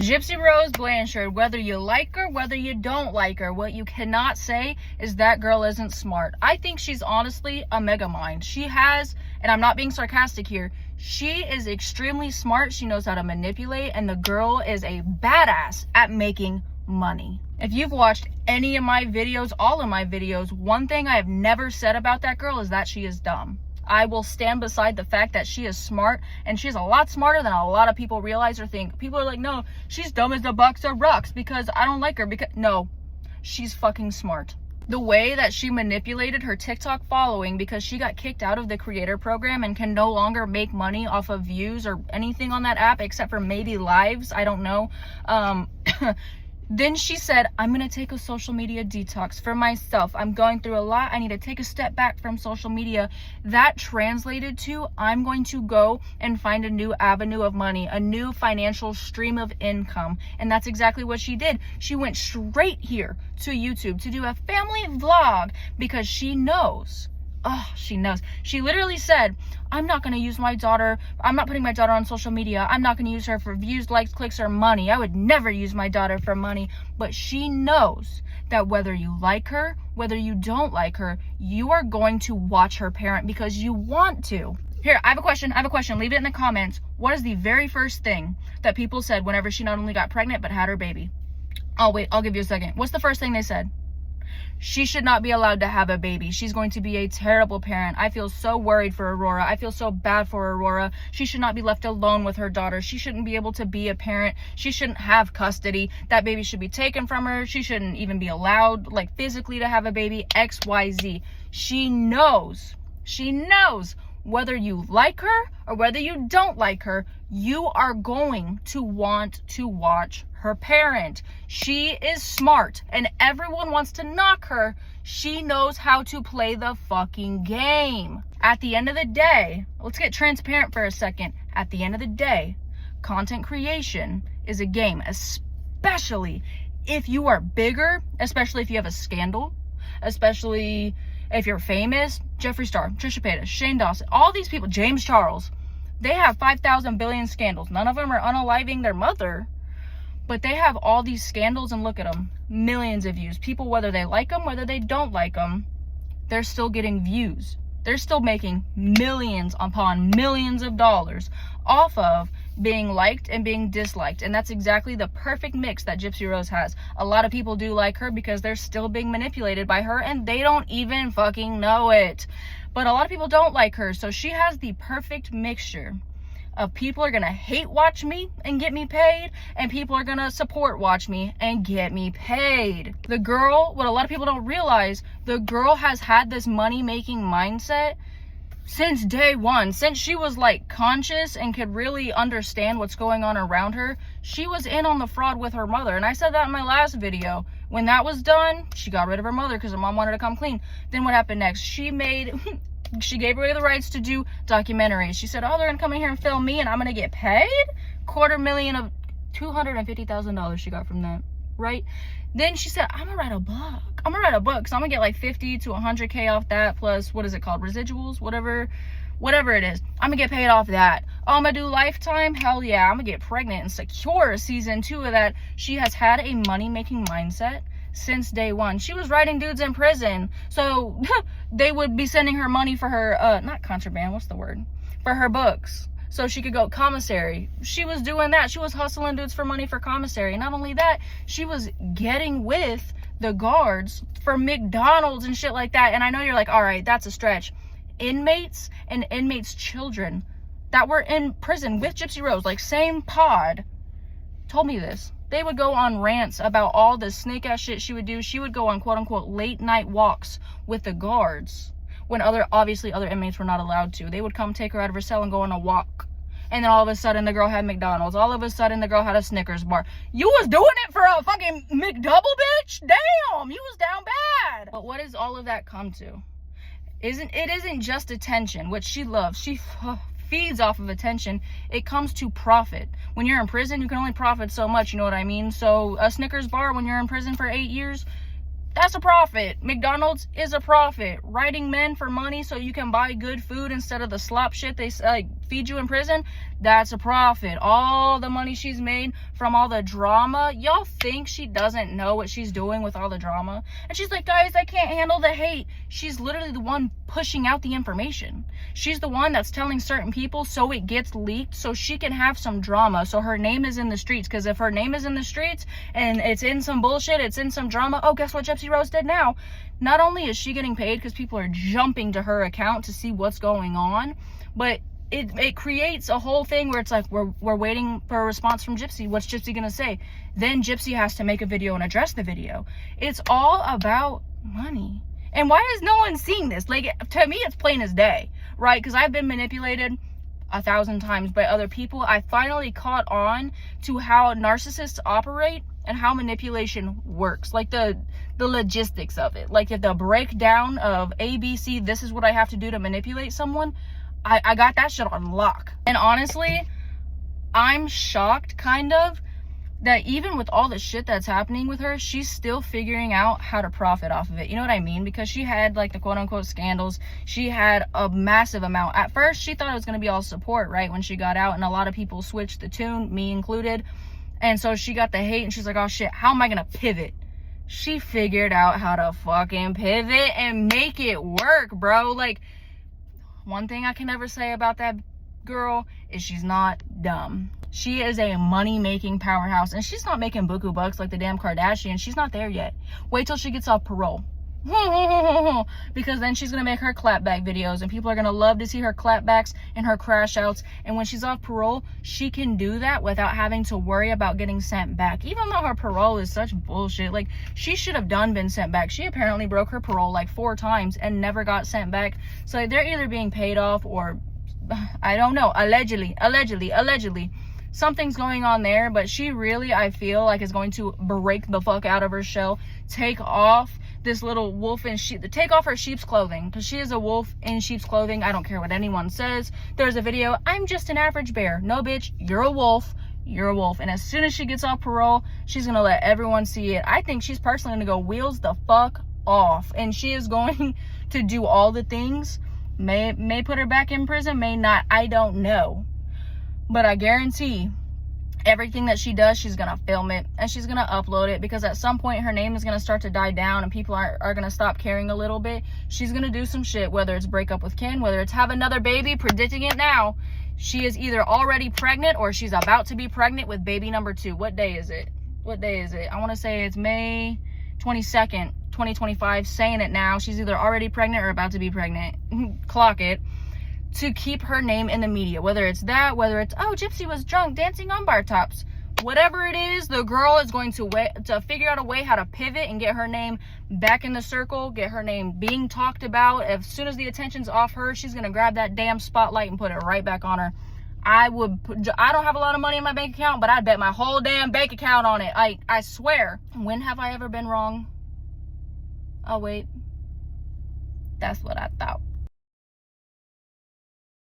Gypsy Rose Blanchard, whether you like her, whether you don't like her, what you cannot say is that girl isn't smart. I think she's honestly a mega mind. She has, and I'm not being sarcastic here, she is extremely smart. She knows how to manipulate, and the girl is a badass at making money. If you've watched any of my videos, all of my videos, one thing I have never said about that girl is that she is dumb. I will stand beside the fact that she is smart, and she's a lot smarter than a lot of people realize or think. People are like, no, she's dumb as a box of rocks because I don't like her. Because no, she's fucking smart. The way that she manipulated her TikTok following because she got kicked out of the creator program and can no longer make money off of views or anything on that app except for maybe lives. I don't know. Then she said, I'm going to take a social media detox for myself. I'm going through a lot. I need to take a step back from social media. That translated to, I'm going to go and find a new avenue of money, a new financial stream of income. And that's exactly what she did. She went straight here to YouTube to do a family vlog because she knows. Oh, she knows. She literally said, I'm not going to use my daughter. I'm not putting my daughter on social media. I'm not going to use her for views, likes, clicks, or money. I would never use my daughter for money. But she knows that whether you like her, whether you don't like her, you are going to watch her parent because you want to. Here, I have a question. Leave it in the comments. What is the very first thing that people said whenever she not only got pregnant, but had her baby? Oh, wait, I'll give you a second. What's the first thing they said? She should not be allowed to have a baby. She's going to be a terrible parent. I feel so worried for Aurora. I feel so bad for Aurora. She should not be left alone with her daughter. She shouldn't be able to be a parent. She shouldn't have custody. That baby should be taken from her. She shouldn't even be allowed, like, physically to have a baby. XYZ. She knows whether you like her or whether you don't like her, you are going to want to watch her parent. She is smart and everyone wants to knock her. She knows how to play the fucking game. At the end of the day, let's get transparent for a second. At the end of the day, content creation is a game, especially if you are bigger, especially if you have a scandal, especially if you're famous. Jeffree Star, Trisha Paytas, Shane Dawson, all these people, James Charles, they have 5,000 billion scandals. None of them are unaliving their mother, but they have all these scandals, and look at them, millions of views. People, whether they like them, whether they don't like them, they're still getting views. They're still making millions upon millions of dollars off of being liked and being disliked. And that's exactly the perfect mix that Gypsy Rose has. A lot of people do like her because they're still being manipulated by her and they don't even fucking know it. But a lot of people don't like her. So she has the perfect mixture of people are going to hate watch me and get me paid, and people are going to support watch me and get me paid. The girl, what a lot of people don't realize, the girl has had this money-making mindset since day one. Since she was like conscious and could really understand what's going on around her, she was in on the fraud with her mother. And I said that in my last video. When that was done, she got rid of her mother because her mom wanted to come clean. Then what happened next? She gave away the rights to do documentaries. She said, oh, they're gonna come in here and film me and I'm gonna get paid $250,000 of $250,000 she got from that, right? Then she said, I'm gonna write a book so I'm gonna get like 50 to 100K off that, plus what is it called, residuals, whatever it is. I'm gonna get paid off that. Oh, I'm gonna do Lifetime, hell yeah. I'm gonna get pregnant and secure season 2 of that. She has had a money-making mindset since day one. She was writing dudes in prison, so they would be sending her money for her not contraband, what's the word, for her books, so she could go commissary. She was doing that. She was hustling dudes for money for commissary. And not only that, she was getting with the guards for McDonald's and shit like that. And I know you're like, all right, that's a stretch. Inmates and inmates' children that were in prison with Gypsy Rose, like same pod, told me this. They would go on rants about all the snake ass shit she would do. She would go on quote unquote late night walks with the guards when obviously other inmates were not allowed to. They would come take her out of her cell and go on a walk. And then all of a sudden the girl had McDonald's. All of a sudden the girl had a Snickers bar. You was doing it for a fucking McDouble, bitch? Damn, you was down bad. But what does all of that come to? It isn't just attention, which she loves. She feeds off of attention. It comes to profit. When you're in prison, you can only profit so much, you know what I mean? So a Snickers bar when you're in prison for 8 years, that's a profit. McDonald's is a profit. Writing men for money so you can buy good food instead of the slop shit they like feed you in prison, that's a profit. All the money she's made from all the drama. Y'all think she doesn't know what she's doing with all the drama? And she's like, guys, I can't handle the hate. She's literally the one pushing out the information. She's the one that's telling certain people so it gets leaked so she can have some drama, so her name is in the streets. Because if her name is in the streets and it's in some bullshit, it's in some drama, oh, guess what Gypsy Rose did now? Not only is she getting paid because people are jumping to her account to see what's going on, but it creates a whole thing where it's like we're waiting for a response from Gypsy. What's Gypsy gonna say? Then Gypsy has to make a video and address the video. It's all about money. And why is no one seeing this? Like, to me, it's plain as day, right? Because I've been manipulated 1,000 times by other people. I finally caught on to how narcissists operate and how manipulation works, like the logistics of it. Like, if the breakdown of ABC, this is what I have to do to manipulate someone, I got that shit on lock. And honestly, I'm shocked kind of that even with all the shit that's happening with her, she's still figuring out how to profit off of it. You know what I mean? Because she had like the quote unquote scandals. She had a massive amount. At first, she thought it was going to be all support, right? When she got out, and a lot of people switched the tune, me included. And so she got the hate and she's like, oh shit, how am I going to pivot? She figured out how to fucking pivot and make it work, bro. Like, one thing I can never say about that girl is she's not dumb. She is a money-making powerhouse, and she's not making buku bucks like the damn Kardashians. She's not there yet. Wait till she gets off parole. Because then she's gonna make her clapback videos, and people are gonna love to see her clapbacks and her crash outs. And when she's off parole, she can do that without having to worry about getting sent back. Even though her parole is such bullshit, like, she should have been sent back. She apparently broke her parole like 4 times and never got sent back. So they're either being paid off or I don't know, allegedly something's going on there. But she really, I feel like, is going to break the fuck out of her shell, take off this little wolf in sheep, take off her sheep's clothing, because she is a wolf in sheep's clothing. I don't care what anyone says. There's a video, I'm just an average bear. No, bitch, you're a wolf. You're a wolf. And as soon as she gets off parole, she's gonna let everyone see it. I think she's personally gonna go wheels the fuck off, and she is going to do all the things. May put her back in prison, may not, I don't know. But I guarantee everything that she does, she's gonna film it and she's gonna upload it, because at some point her name is gonna start to die down and people are gonna stop caring a little bit. She's gonna do some shit, whether it's break up with Ken, whether it's have another baby, predicting it now. She is either already pregnant or she's about to be pregnant with baby number 2. What day is it? I want to say it's May 22nd, 2025, saying it now. She's either already pregnant or about to be pregnant. Clock it. To keep her name in the media, whether it's that, whether it's, oh, Gypsy was drunk dancing on bar tops, whatever it is, the girl is going to figure out a way how to pivot and get her name back in the circle, get her name being talked about. As soon as the attention's off her, she's gonna grab that damn spotlight and put it right back on her. I don't have a lot of money in my bank account, but I'd bet my whole damn bank account on it. I swear. When have I ever been wrong? Oh wait, that's what I thought.